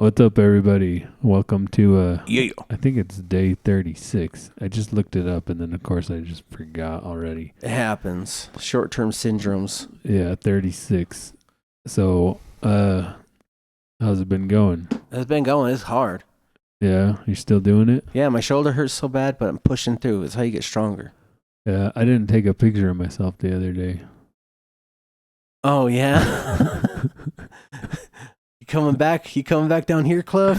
What's up, everybody? Welcome to Yeah. I think it's day 36. I just looked it up, and then of course I just forgot already. It happens. Short-term syndromes. Yeah, 36. So, how's it been going? It's been going. It's hard. Yeah, you still doing it? Yeah, my shoulder hurts so bad, but I'm pushing through. It's how you get stronger. Yeah, I didn't take a picture of myself the other day. Oh yeah. You coming back? You coming back down here, Club?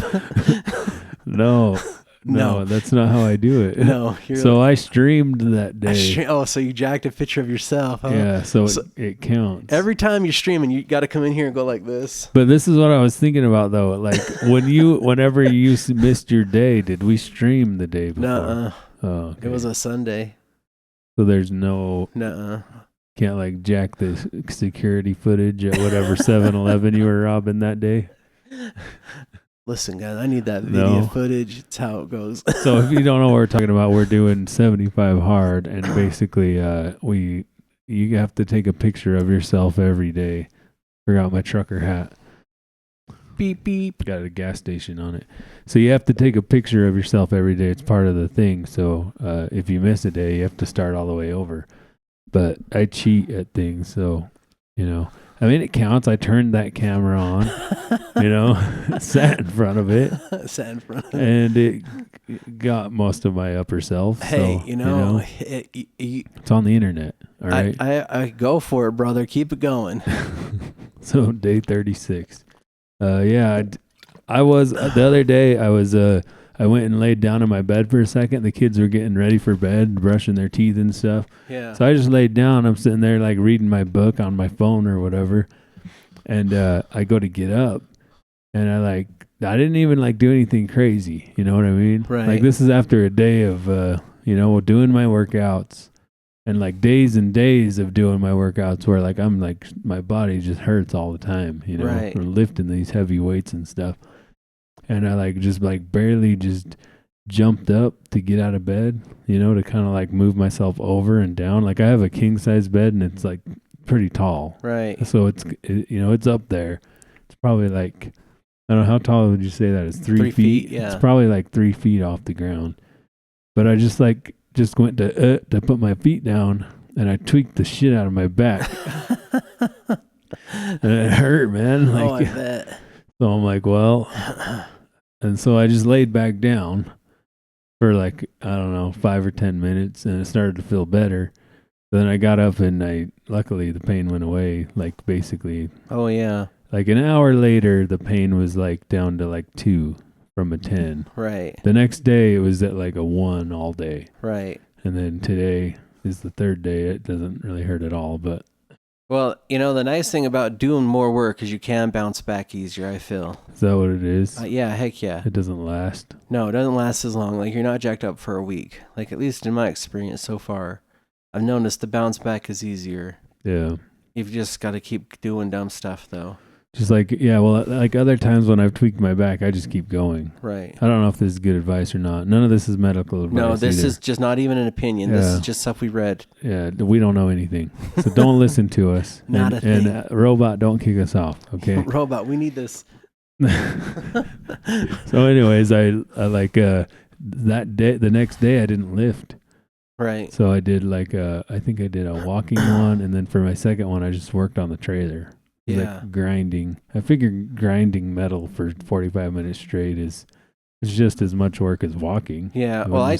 No, No. that's not how I do it. No. So I streamed that day. So you jacked a picture of yourself, huh? Yeah, so So it counts. Every time you're streaming, you got to come in here and go like this. But this is what I was thinking about, though. Like whenever you missed your day, did we stream the day before? Nuh-uh. Oh, okay. It was a Sunday. So there's no, Nuh-uh. can't like jack the security footage at whatever 7-Eleven you were robbing that day. Listen, guys, I need that video No. footage. It's how it goes. So if you don't know what we're talking about, we're doing 75 hard, and basically you have to take a picture of yourself every day. Forgot my trucker hat. Beep, beep. Got a gas station on it. So you have to take a picture of yourself every day. It's part of the thing. So if you miss a day, you have to start all the way over. But I cheat at things, so I mean, it counts. I turned that camera on, sat in front of it, Sat in front of it. and it got most of my upper self. Hey, So, it's on the internet. All right. I go for it, brother. Keep it going. So day 36. I was the other day. I went and laid down in my bed for a second. The kids were getting ready for bed, brushing their teeth and stuff. Yeah. So I just laid down. I'm sitting there like reading my book on my phone or whatever. And I go to get up, and I didn't even do anything crazy. You know what I mean? Right. Like, this is after a day of doing my workouts, and days and days of doing my workouts where I'm my body just hurts all the time. Right. From lifting these heavy weights and stuff. And I just barely just jumped up to get out of bed, to kind of move myself over and down. I have a king size bed, and it's pretty tall. Right. So it's up there. It's probably I don't know, how tall would you say that is? 3 feet? Yeah. It's probably 3 feet off the ground. But I just went to put my feet down, and I tweaked the shit out of my back. And it hurt, man. I bet. So I'm well, and so I just laid back down for I don't know, 5 or 10 minutes, and it started to feel better. Then I got up, and luckily the pain went away. Basically, Oh yeah. an hour later, the pain was down to 2 from a 10. Right. The next day it was at a 1 all day, Right. and then today is the third day. It doesn't really hurt at all, but Well, the nice thing about doing more work is you can bounce back easier, I feel. is that what it is? Yeah, heck yeah. It doesn't last. No, it doesn't last as long. You're not jacked up for a week. At least in my experience so far, I've noticed the bounce back is easier. Yeah. You've just got to keep doing dumb stuff, though. Just other times when I've tweaked my back, I just keep going. Right. I don't know if this is good advice or not. None of this is medical advice. No, this either. is just not even an opinion. This Yeah. is just stuff we read. Yeah, we don't know anything. So don't listen to us. Not a thing. And Robot, don't kick us off, okay? Robot, we need this. So anyways, I that day, the next day I didn't lift. Right. So I did I think I did a walking one, and then for my second one I just worked on the trailer. Yeah. Grinding. I figure grinding metal for 45 minutes straight is just as much work as walking. Yeah. Well, I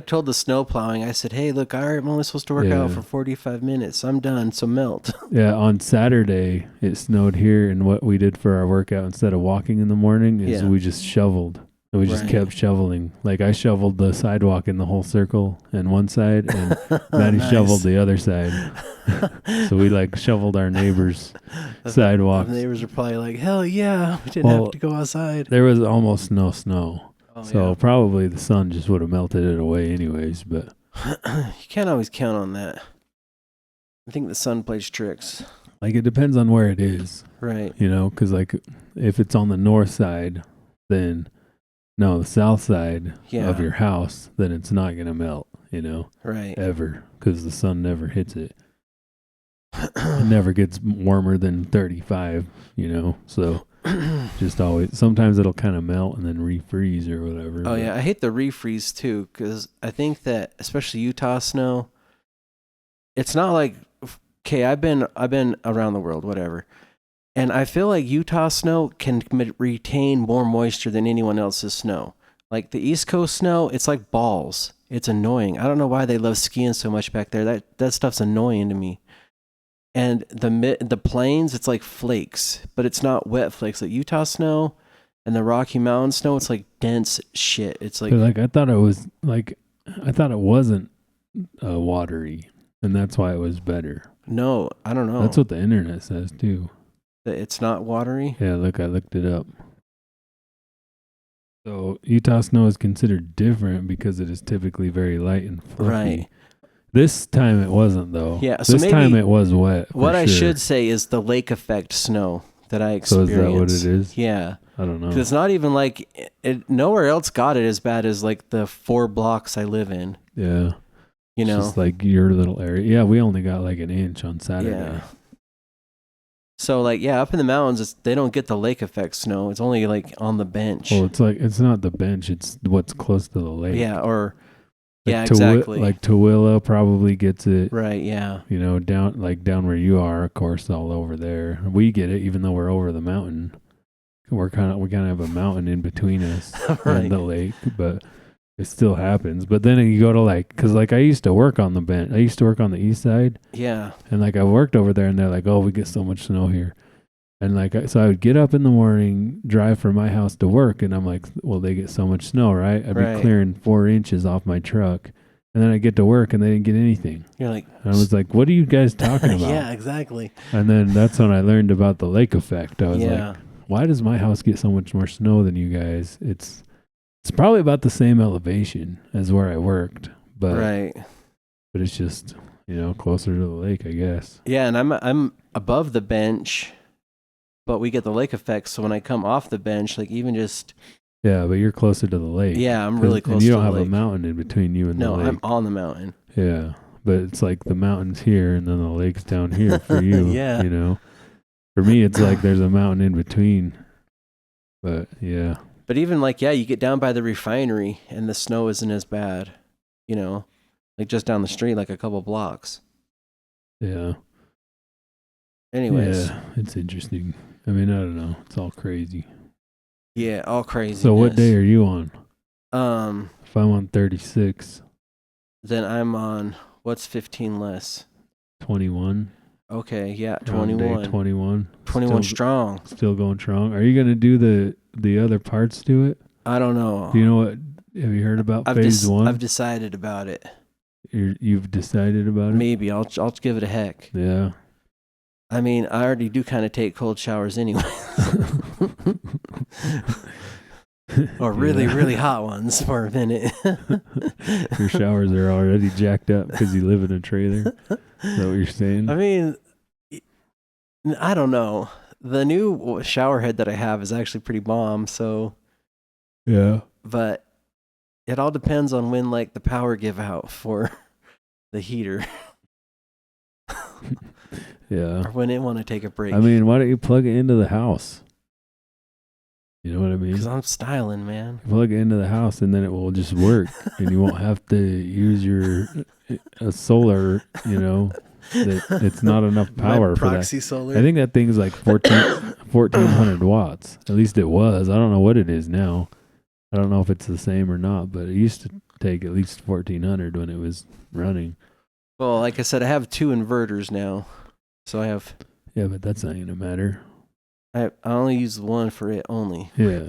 told the snow plowing, I said, hey, look, I'm only supposed to work out for 45 minutes. I'm done, so melt. Yeah, on Saturday it snowed here, and what we did for our workout instead of walking in the morning is we just shoveled. And we just kept shoveling. I shoveled the sidewalk in the whole circle and one side, and Maddie Nice. shoveled the other side. So we shoveled our neighbors' sidewalks. The neighbors are probably hell yeah, we didn't have to go outside. There was almost no snow. Oh, So probably the sun just would have melted it away anyways, but You can't always count on that. I think the sun plays tricks. it depends on where it is, Right. because if it's on the north side, then no, the south side of your house, then it's not going to melt, Right. ever, because the sun never hits it. It never gets warmer than 35, so Just always. Sometimes it'll kind of melt and then refreeze or whatever. Oh yeah, I hate the refreeze too, because I think that especially Utah snow, it's not like, okay, I've been around the world, whatever, and I feel like Utah snow can retain more moisture than anyone else's snow. Like the East Coast snow, it's like balls. It's annoying. I don't know why they love skiing so much back there. That stuff's annoying to me. And the plains, it's like flakes, but it's not wet flakes. Like Utah snow and the Rocky Mountain snow, it's like dense shit. It's like, I thought it wasn't watery, and that's why it was better. no, I don't know. That's what the internet says too. That it's not watery. Yeah, look, I looked it up. So Utah snow is considered different because it is typically very light and fluffy. Right. This time it wasn't though. Yeah, so this maybe time it was wet. What I sure. should say is the lake effect snow that I So experienced. is that what it is? Yeah. I don't know. 'Cause it's not even like nowhere else got it as bad as like the 4 blocks I live in. Yeah. You It's know. just like your little area. Yeah, we only got like an inch on Saturday. Yeah. So like up in the mountains, they don't get the lake effect snow. It's only like on the bench. Well, it's not the bench. It's what's close to the lake. Yeah, or Like yeah, exactly. Like Tooele probably gets it. Right. Yeah. You know, down where you are, of course, all over there. We get it, even though we're over the mountain. We kind of have a mountain in between us Right. and the lake, but it still happens. But then you go to because I used to work on the bench. I used to work on the east side, Yeah. and I worked over there, and they're like, "Oh, we get so much snow here." And so I would get up in the morning, drive from my house to work, and I'm like, well, they get so much snow, right? I'd Right. be clearing 4 inches off my truck. And then I get to work and they didn't get anything. You're like, And I was like, what are you guys talking about? yeah, exactly. And then that's when I learned about the lake effect. I was Yeah. like, why does my house get so much more snow than you guys? It's probably about the same elevation as where I worked, but Right. but it's just, closer to the lake, I guess. Yeah, and I'm above the bench, but we get the lake effect. So when I come off the bench, like even just Yeah, but you're closer to the lake. yeah, I'm really close. And you to don't the have lake. a mountain in between you and the No, lake. I'm on the mountain. Yeah, but it's like the mountain's here and then the lake's down here for you. Yeah. For me, it's like there's a mountain in between. But yeah, But even you get down by the refinery and the snow isn't as bad, like just down the street, like a couple blocks. yeah, Anyways, yeah. It's interesting. I mean, I don't know. It's all crazy. yeah, all crazy. So what day are you on? Um, If I'm on 36, then I'm on what's 15 less. 21. Okay, yeah, We're on day 21. 21. 21 Still, strong. still going strong. Are you gonna do the other parts to it? I don't know. Do you know what? Have you heard about phase 1? I've decided about it. You've decided about it? Maybe I'll give it a heck. Yeah. I mean, I already do kind of take cold showers anyway. Or really, Yeah. really hot ones for a minute. Your showers are already jacked up because you live in a trailer. Is that what you're saying? I mean, I don't know. The new shower head that I have is actually pretty bomb, so, Yeah. but it all depends on when the power give out for the heater Yeah. or when it want to take a break. I mean, why don't you plug it into the house? You know what I mean? Because I'm styling, man. Plug it into the house and then it will just work and you won't have to use your a solar, it's not enough power My for that. proxy solar. I think that thing's like 1400 watts. At least it was. I don't know what it is now. I don't know if it's the same or not, but it used to take at least 1400 when it was running. Well, like I said, I have 2 inverters now. So I have, Yeah, but that's not going to matter. I only use one for it only. Yeah.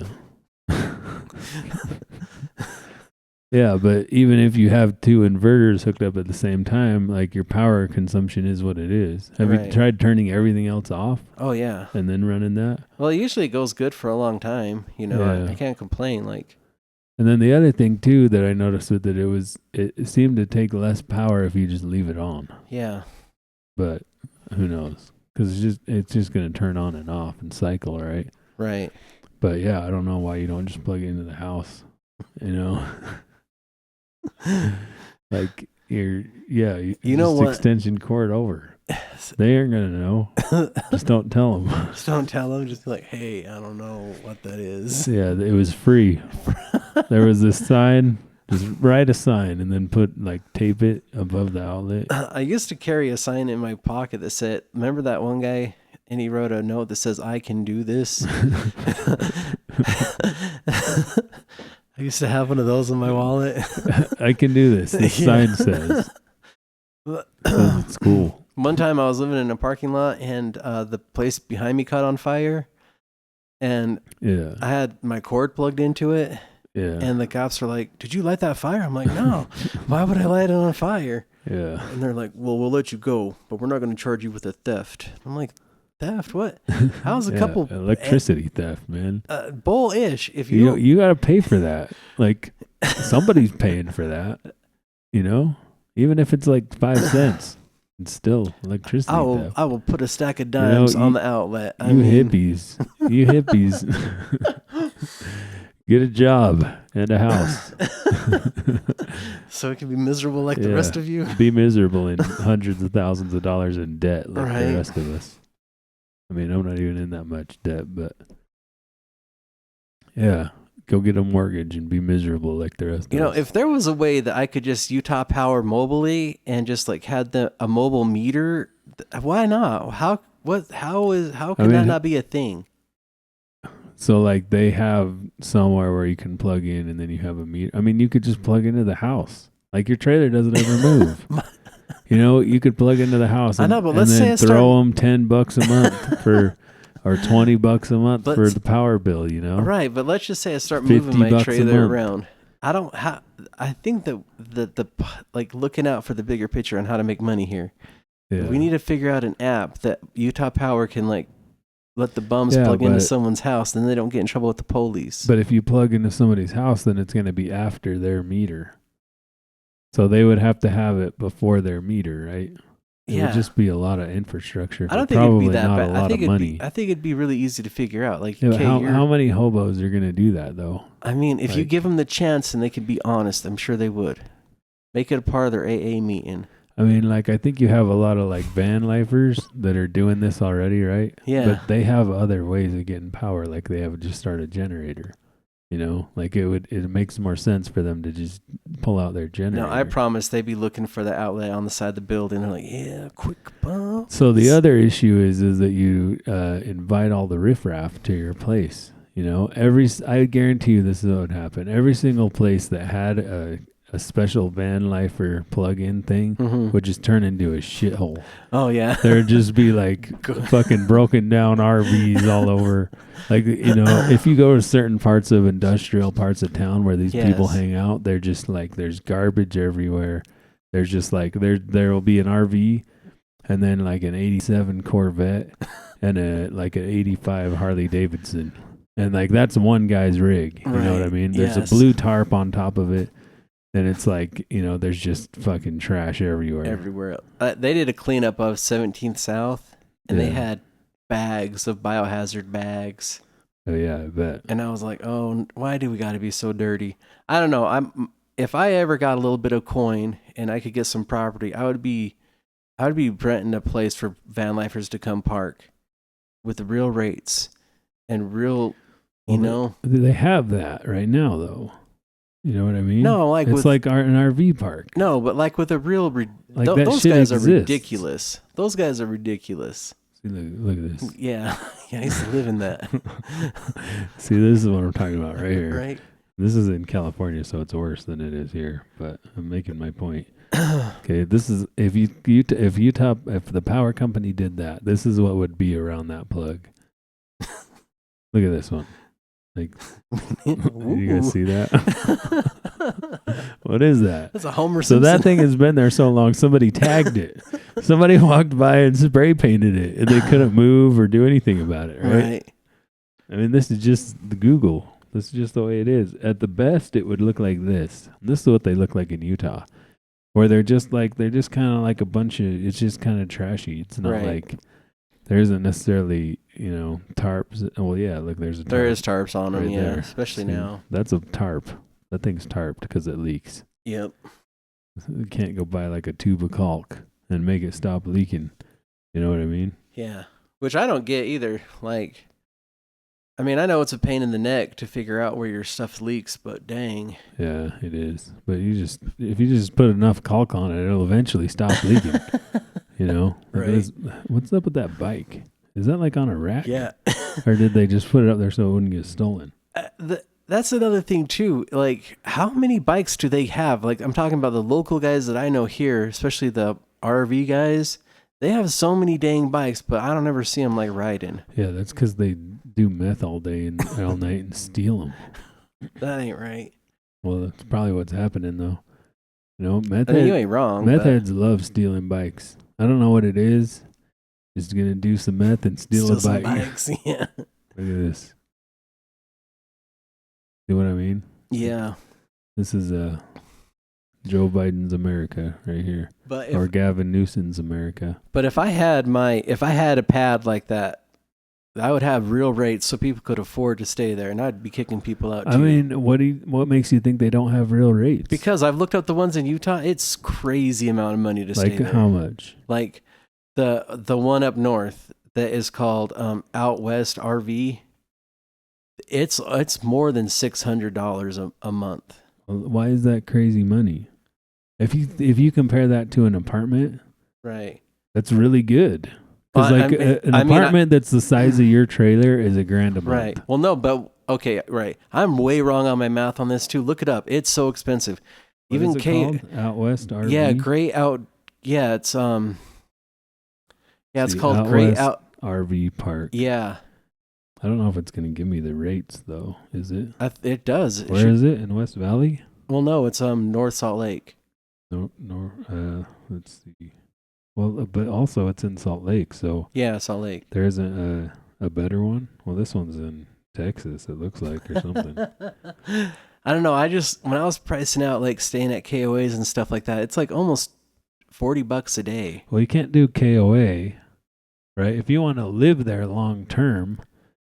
Yeah, but even if you have 2 inverters hooked up at the same time, like your power consumption is what it is. Have you Right. tried turning everything else off Oh, yeah. and then running that? Well, usually it goes good for a long time. Yeah. I can't complain. And then the other thing too that I noticed with it seemed to take less power if you just leave it on. Yeah. But who knows? Because it's just going to turn on and off and cycle, right? Right. But yeah, I don't know why you don't just plug it into the house. Like you You know just what? extension cord over. They aren't gonna know. Just don't tell them. Just don't tell them. Just be like, hey, I don't know what that is. Yeah, it was free. There was this sign. Just write a sign and then put tape it above the outlet. I used to carry a sign in my pocket that said, remember that one guy? And he wrote a note that says, I can do this. I used to have one of those in my wallet. I can do this. The sign says. It's cool. One time I was living in a parking lot and the place behind me caught on fire. And Yeah. I had my cord plugged into it. Yeah. And the cops were like, did you light that fire? I'm like, no. Why would I light it on fire? Yeah. And they're like, well, we'll let you go, but we're not going to charge you with a theft. I'm like, theft? What? How's a couple electricity theft, man? Bullish. If You got to pay for that. Somebody's paying for that. Even if it's 5 cents, it's still electricity theft. I will put a stack of dimes on the outlet. Hippies, get a job and a house. So it can be miserable like the rest of you. Be miserable in hundreds of thousands of dollars in debt like the rest of us. I mean, I'm not even in that much debt, but yeah, go get a mortgage and be miserable like the rest of us. If there was a way that I could just Utah Power mobily and just had a mobile meter, why not? How can that not be a thing? So they have somewhere where you can plug in and then you have a meter. I mean, you could just plug into the house. Your trailer doesn't ever move. You could plug into the house and, I know, but let's say throw them $10 a month or $20 a month for the power bill, Right, but let's just say I start moving my trailer around. I think that the looking out for the bigger picture on how to make money here. Yeah. We need to figure out an app that Utah Power can let the bums plug into someone's house, then they don't get in trouble with the police. But if you plug into somebody's house, then it's going to be after their meter. So they would have to have it before their meter, right? It would just be a lot of infrastructure. I don't think it'd be that not bad. A lot of money. I think it'd be really easy to figure out. How many hobos are going to do that, though? I mean, if you give them the chance and they could be honest, I'm sure they would. Make it a part of their AA meeting. I mean, I think you have a lot of van lifers that are doing this already, right? Yeah. But they have other ways of getting power. They have just start a generator. It makes more sense for them to just pull out their generator. No, I promise they'd be looking for the outlet on the side of the building. They're like, yeah, quick bump. So the other issue is that you invite all the riffraff to your place. I guarantee you this is what would happen. Every single place that had a special van lifer plug-in thing would just turn into a shithole. Oh yeah, there'd just be fucking broken down RVs all over. If you go to certain parts of industrial parts of town where these people hang out, they're just there's garbage everywhere. There's just there will be an RV, and then an '87 Corvette, and an '85 Harley Davidson, and that's one guy's rig. You know what I mean? There's a blue tarp on top of it. And it's there's just fucking trash everywhere. Everywhere. They did a cleanup of 17th South, and they had bags of biohazard bags. Oh, yeah, I bet. And I was like, oh, why do we got to be so dirty? I don't know. If I ever got a little bit of coin and I could get some property, I would be renting a place for van lifers to come park with the real rates and real, They have that right now, though. You know what I mean? No, it's an RV park. No, but with a real, those guys are ridiculous. Those guys are ridiculous. See, look at this. Yeah, I used to live in that. See, this is what I'm talking about right here. Right. This is in California, so it's worse than it is here. But I'm making my point. Okay, this is if the power company did that, this is what would be around that plug. Look at this one. You guys see that? What is that? That's a Homer Simpson. So that thing has been there so long, somebody tagged it. Somebody walked by and spray painted it, and they couldn't move or do anything about it, right? I mean, this is just the Google. This is just the way it is. At the best, it would look like this. This is what they look like in Utah, where they're just kind of like a bunch of, it's just kind of trashy. It's not there isn't necessarily, tarps. Well, yeah, look, there's a tarp. There is tarps on them, there. Especially now. That's a tarp. That thing's tarped because it leaks. Yep. You can't go buy a tube of caulk and make it stop leaking. You know what I mean? Yeah. Which I don't get either. Like, I mean, I know it's a pain in the neck to figure out where your stuff leaks, but dang. Yeah, it is. But if you just put enough caulk on it, it'll eventually stop leaking. You know? Right. What's up with that bike? Is that like on a rack? Yeah. Or did they just put it up there so it wouldn't get stolen? That's another thing too. Like, how many bikes do they have? Like, I'm talking about the local guys that I know here, especially the RV guys. They have so many dang bikes, but I don't ever see them like riding. Yeah, that's because they do meth all day and all night and steal them. That ain't right. Well, that's probably what's happening though. You know, I mean, you ain't wrong. meth but heads love stealing bikes. I don't know what it is. Just gonna do some meth and steal a some bike. bikes. Yeah. Look at this. See what I mean? Yeah. This is Joe Biden's America right here, But or Gavin Newsom's America. if I had a pad like that, I would have real rates so people could afford to stay there, and I'd be kicking people out too. I mean, what makes you think they don't have real rates? Because I've looked up the ones in Utah, it's crazy amount of money to stay like there. how much? Like the one up north that is called Out West RV. It's more than $600 a month. Why is that crazy money? If you compare that to an apartment, Right. that's really good. Because an apartment that's the size of your trailer is $1,000 a month. Right. Well, no, but okay, right. I'm way wrong on my math on this too. Look it up. It's so expensive. What Even is it called? Out West RV. Yeah, Great Out. Yeah, it's it's called Out Great West Out RV Park. Yeah. I don't know if it's going to give me the rates though. Is it? It does. Where is it? In West Valley? Well, no, it's North Salt Lake. No. Let's see. Well, but also it's in Salt Lake, so Yeah, Salt Lake. there isn't a better one. Well, this one's in Texas. It looks like or something. I don't know. When I was pricing out like staying at KOAs and stuff like that, it's like almost $40 a day. Well, you can't do KOA, right? If you want to live there long term,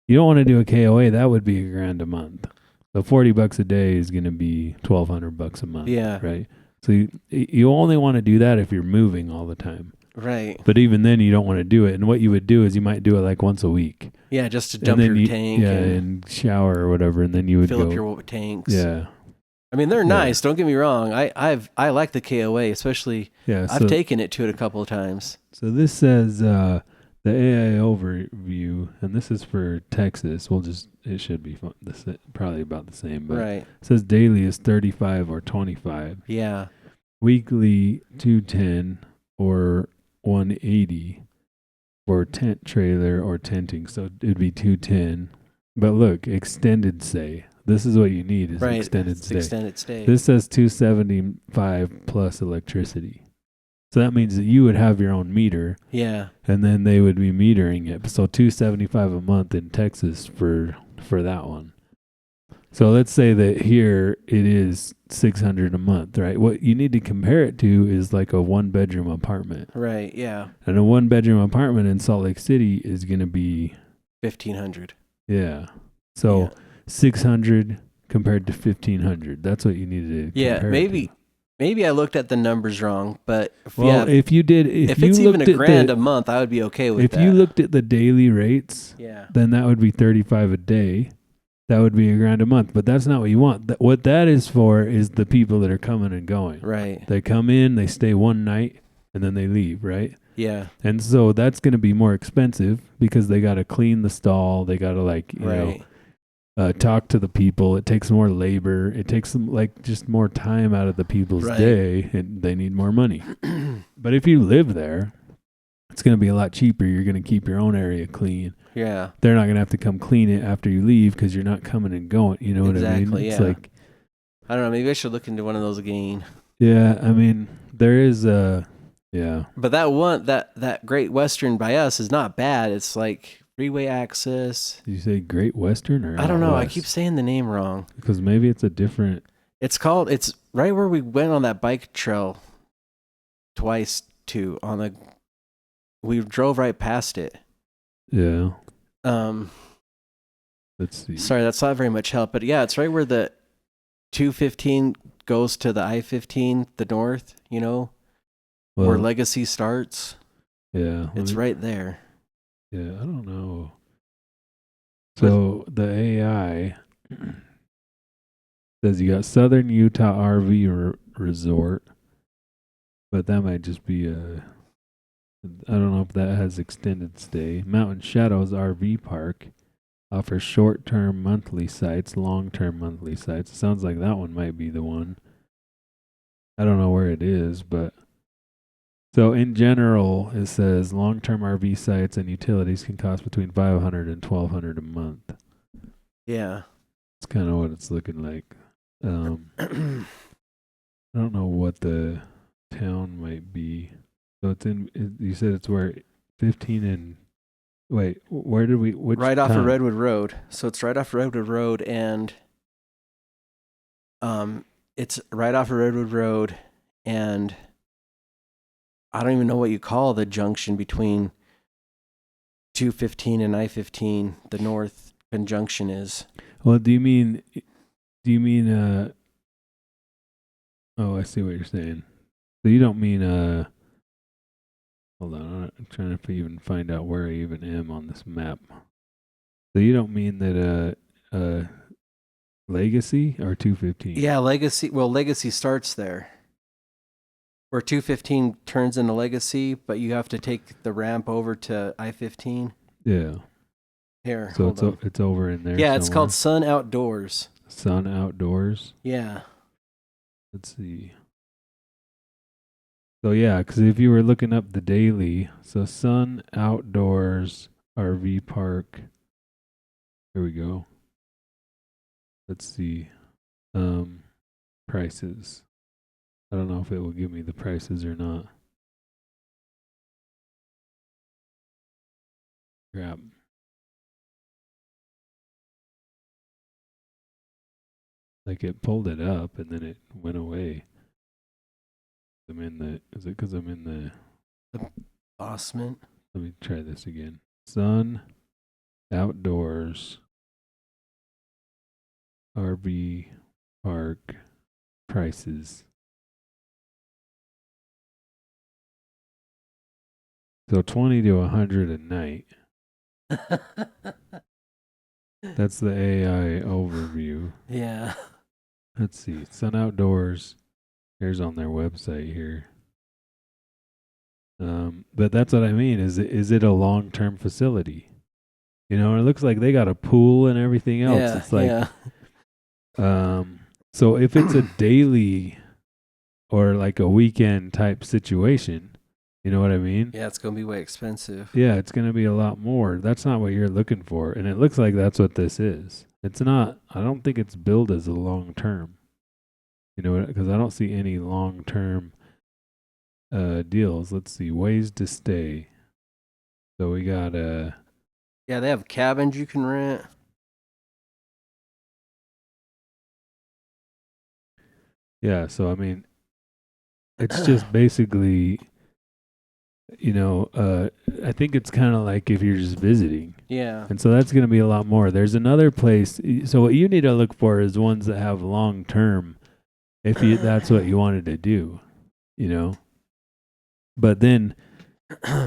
you don't want to do a KOA. That would be $1,000 a month. So $40 a day is going to be $1,200 a month. Yeah. Right. So you only want to do that if you're moving all the time. Right. But even then, you don't want to do it. And what you would do is you might do it like once a week. Yeah, just to dump your tank. Yeah, and shower or whatever, and then you would fill up your tanks. Yeah. I mean, they're nice. Don't get me wrong. I like the KOA, especially. Yeah. I've taken it to it a couple of times. So this says the AI overview, and this is for Texas. It should be fun. This is probably about the same, but Right. it says daily is 35 or 25. Yeah. Weekly 210 or 180 for tent trailer or tenting. So it'd be 210. But look, extended stay. This is what you need is Right. extended It's stay. extended stay. This says 275 plus electricity. So that means that you would have your own meter. Yeah. And then they would be metering it. So $275 a month in Texas for that one. So let's say that here it is $600 a month, right? What you need to compare it to is like a 1-bedroom apartment. Right. Yeah. And a 1-bedroom apartment in Salt Lake City is going to be $1,500. Yeah. So 600 compared to 1,500. That's what you need to compare it to. Maybe I looked at the numbers wrong, but if it's even $1,000 a month, I would be okay with that. If you looked at the daily rates, yeah, then that would be $35 a day. That would be $1,000 a month. But that's not what you want. What that is for is the people that are coming and going. Right. They come in, they stay one night, and then they leave, right? Yeah. And so that's going to be more expensive because they got to clean the stall. They got to you know, talk to the people. It takes more labor. It takes them just more time out of the people's day, and they need more money. But if you live there, it's going to be a lot cheaper. You're going to keep your own area clean. Yeah. They're not going to have to come clean it after you leave because you're not coming and going. You know what I mean? It's I don't know. Maybe I should look into one of those again. Yeah. I mean, there is yeah. But that Great Western by us is not bad. It's like freeway access. Did you say Great Western or I don't know. West? I keep saying the name wrong. Because maybe it's a different. It's right where we went on that bike trail twice too. We drove right past it. Yeah. Let's see. Sorry, that's not very much help. But yeah, it's right where the 215 goes to the I-15, the north. You know, where Legacy starts. Yeah. It's right there. Yeah, I don't know. So the AI says you got Southern Utah RV Resort, but that might just be a. I don't know if that has extended stay. Mountain Shadows RV Park offers short-term monthly sites, long-term monthly sites. It sounds like that one might be the one. I don't know where it is, but so in general, it says long-term RV sites and utilities can cost between $500 and $1,200 a month. Yeah. It's kind of what it's looking like. I don't know what the town might be. So it's in. You said it's where 15 and. Wait, where did we? Which right off town? of Redwood Road. So it's right off Redwood Road, and it's right off of Redwood Road, and I don't even know what you call the junction between 215 and I-15. The north conjunction is. Well, do you mean? Oh, I see what you're saying. So you don't mean Hold on, I'm trying to even find out where I even am on this map. So you don't mean that Legacy or 215? Yeah, Legacy. Well, Legacy starts there. Where 215 turns into Legacy, but you have to take the ramp over to I-15. Yeah. Here, So hold on. it's over in there. Yeah, it's somewhere. called Sun Outdoors. Sun Outdoors. Yeah. Let's see. So yeah, because if you were looking up the daily, so Sun Outdoors RV Park. Here we go. Let's see. Prices. I don't know if it will give me the prices or not. Crap. Like it pulled it up and then it went away. Is it because I'm in the Bossman? Let me try this again. Sun Outdoors RV Park prices. So 20 to 100 a night. That's the AI overview. Yeah. Let's see. Sun Outdoors. Here's on their website here. But that's what I mean. Is it a long-term facility? You know, it looks like they got a pool and everything else. Yeah, it's like, yeah. So if it's a daily or like a weekend type situation, you know what I mean? Yeah, it's going to be way expensive. Yeah, it's going to be a lot more. That's not what you're looking for. And it looks like that's what this is. It's not, I don't think it's billed as a long term. You know, because I don't see any long term deals. Let's see, ways to stay. So we got yeah, they have cabins you can rent. Yeah, so I mean, it's just basically, you know, I think it's kind of like if you're just visiting. Yeah. And so that's going to be a lot more. There's another place. So what you need to look for is ones that have long term, if that's what you wanted to do, you know. But then,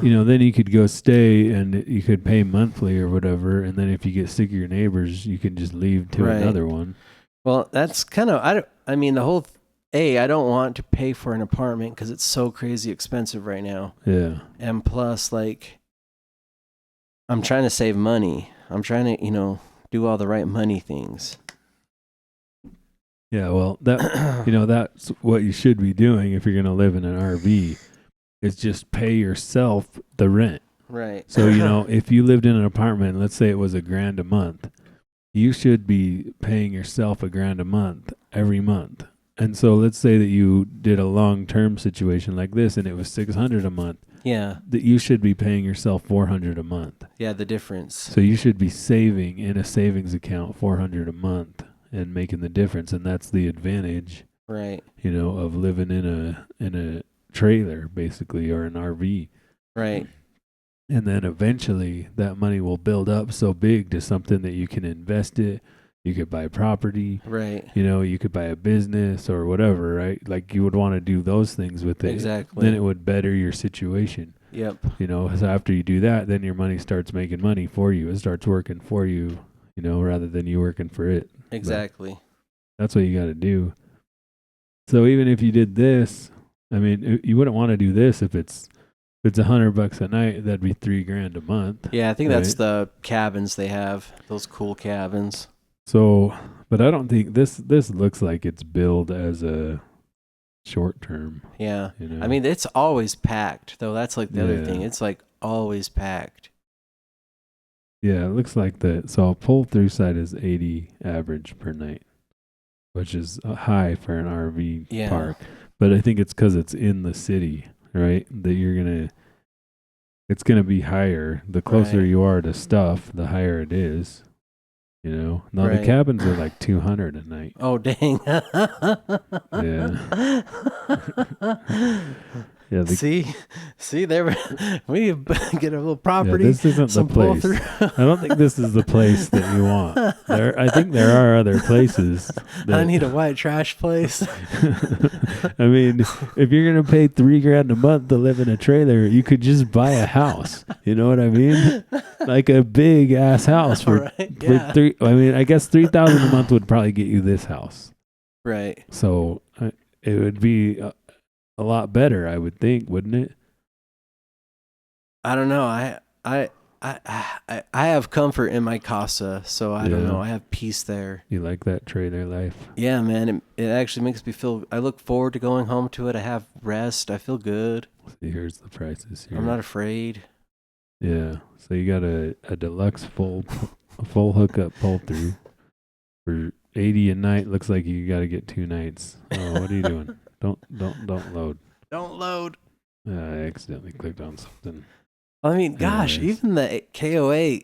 you know, then you could go stay and you could pay monthly or whatever. And then if you get sick of your neighbors, you can just leave to another one. Well, that's kind of, I mean, the whole, I don't want to pay for an apartment because it's so crazy expensive right now. Yeah. And plus, like, I'm trying to save money. I'm trying to, you know, do all the right money things. Yeah, well, that, you know, that's what you should be doing if you're going to live in an RV. Is just pay yourself the rent. Right. So, you know, if you lived in an apartment, let's say it was $1,000 a month, you should be paying yourself $1,000 a month every month. And so let's say that you did a long-term situation like this and it was $600 a month. Yeah. That you should be paying yourself $400 a month. Yeah, the difference. So you should be saving in a savings account $400 a month and making the difference, and that's the advantage. Right. You know, of living in a trailer basically, or an RV. Right. And then eventually that money will build up so big to something that you can invest it. You could buy property. Right. You know, you could buy a business or whatever, right? Like you would want to do those things with it. Exactly. Then it would better your situation. Yep. You know, so after you do that, then your money starts making money for you. It starts working for you, you know, rather than you working for it. Exactly. But that's what you got to do. So even if you did this, I mean, you wouldn't want to do this if it's $100 a night. That'd be $3,000 a month. Yeah, I think right? that's the cabins they have. Those cool cabins. So, but I don't think this looks like it's billed as a short term. Yeah. You know? I mean, it's always packed, though. That's like the other thing. Yeah. It's like always packed. Yeah, it looks like that. So a pull through side is 80 average per night, which is high for an RV Yeah. park. But I think it's because it's in the city, right? That it's gonna be higher. The closer Right. you are to stuff, the higher it is. You know. Now Right. the cabins are like 200 a night. Oh, dang. Yeah. See, there we get a little Yeah, property. this isn't the some pull place. through. I don't think this is the place that you want. I think there are other places. I need a white trash place. I mean, if you're gonna pay $3,000 a month to live in a trailer, you could just buy a house. You know what I mean? Like a big ass house for Right, yeah. three. I mean, I guess $3,000 a month would probably get you this house. Right. So it would be a lot better, I would think, wouldn't it? I don't know. I have comfort in my casa, so I don't Yeah. know. I have peace there. You like that trailer life? Yeah, man. It actually makes me feel. I look forward to going home to it. I have rest. I feel good. See, here's the prices here. I'm not afraid. Yeah. So you got a deluxe full hookup pull through for 80 a night. Looks like you got to get 2 nights. Oh, what are you doing? Don't load. Don't load. I accidentally clicked on something. I mean, gosh, Anyways. even the KOA.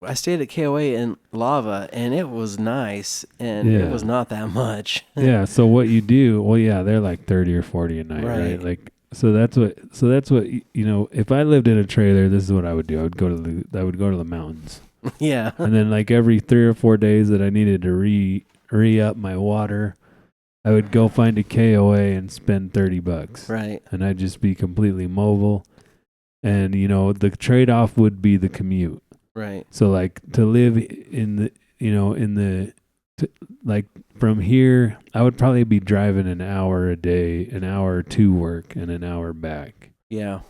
I stayed at KOA in Lava, and it was nice, and Yeah. it was not that much. Yeah. So what you do? Well, yeah, they're like 30 or 40 a night, right? Right. Like, so that's what. You know. If I lived in a trailer, this is what I would do. I would go to the mountains, Yeah. and then like every 3 or 4 days that I needed to re up my water, I would go find a KOA and spend $30. Right. And I'd just be completely mobile. And, you know, the trade-off would be the commute. Right. So, like, to live like, from here, I would probably be driving an hour a day, an hour to work, and an hour back Yeah.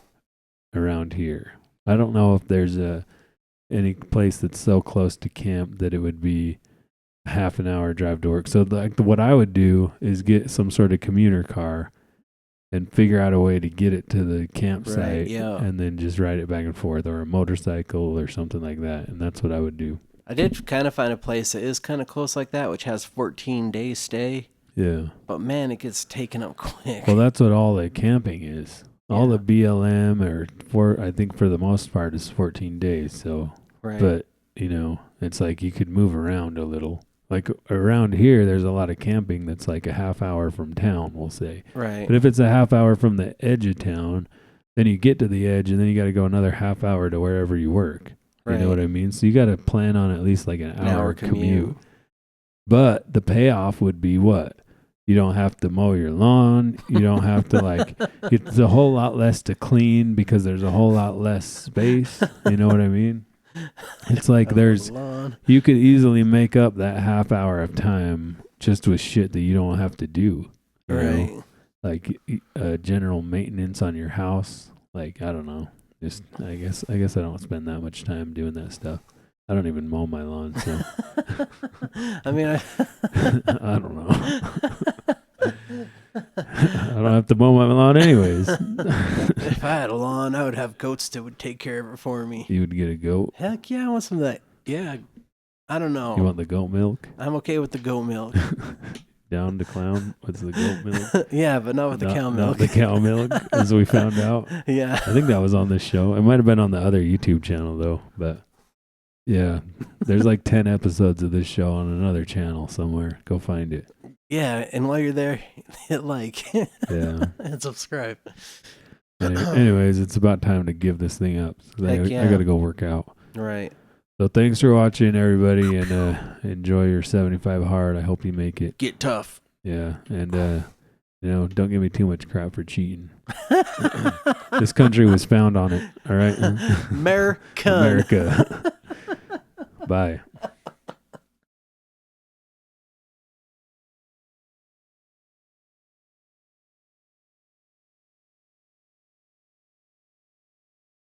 around here. I don't know if there's any place that's so close to camp that it would be half an hour drive to work. So, like, what I would do is get some sort of commuter car and figure out a way to get it to the campsite, Right, yeah. and then just ride it back and forth, or a motorcycle or something like that. And that's what I would do. I did kind of find a place that is kind of close like that, which has 14 days stay. Yeah. But man, it gets taken up quick. Well, that's what all the camping is. All Yeah. the BLM I think for the most part is 14 days. So, Right. but you know, it's like you could move around a little. Like around here, there's a lot of camping that's like a half hour from town, we'll say. Right. But if it's a half hour from the edge of town, then you get to the edge and then you got to go another half hour to wherever you work. Right. You know what I mean? So you got to plan on at least like an hour commute. commute. But the payoff would be what? You don't have to mow your lawn. You don't have to like, it's a whole lot less to clean because there's a whole lot less space. You know what I mean? It's like you could easily make up that half hour of time just with shit that you don't have to do. You Right. know? Like general maintenance on your house. Like, I don't know. Just, I guess I don't spend that much time doing that stuff. I don't even mow my lawn, so I mean, I don't know. I don't have to mow my lawn anyways. if I had a lawn, I would have goats that would take care of it for me. You would get a goat. Heck yeah, I want some of that. Yeah. I don't know. You want the goat milk? I'm okay with the goat milk. Down to clown. What's the goat milk? Yeah, but not with the cow milk. Not the cow milk, as we found out. Yeah. I think that was on this show. It might have been on the other YouTube channel though, but yeah, there's like 10 episodes of this show on another channel somewhere. Go find it. Yeah, and while you're there, hit like. Yeah. And subscribe. Anyways, it's about time to give this thing up. I yeah. got to go work out. Right. So thanks for watching, everybody, and enjoy your 75 hard. I hope you make it. Get tough. Yeah, and Don't give me too much crap for cheating. This country was found on it. All right. American. America. Bye.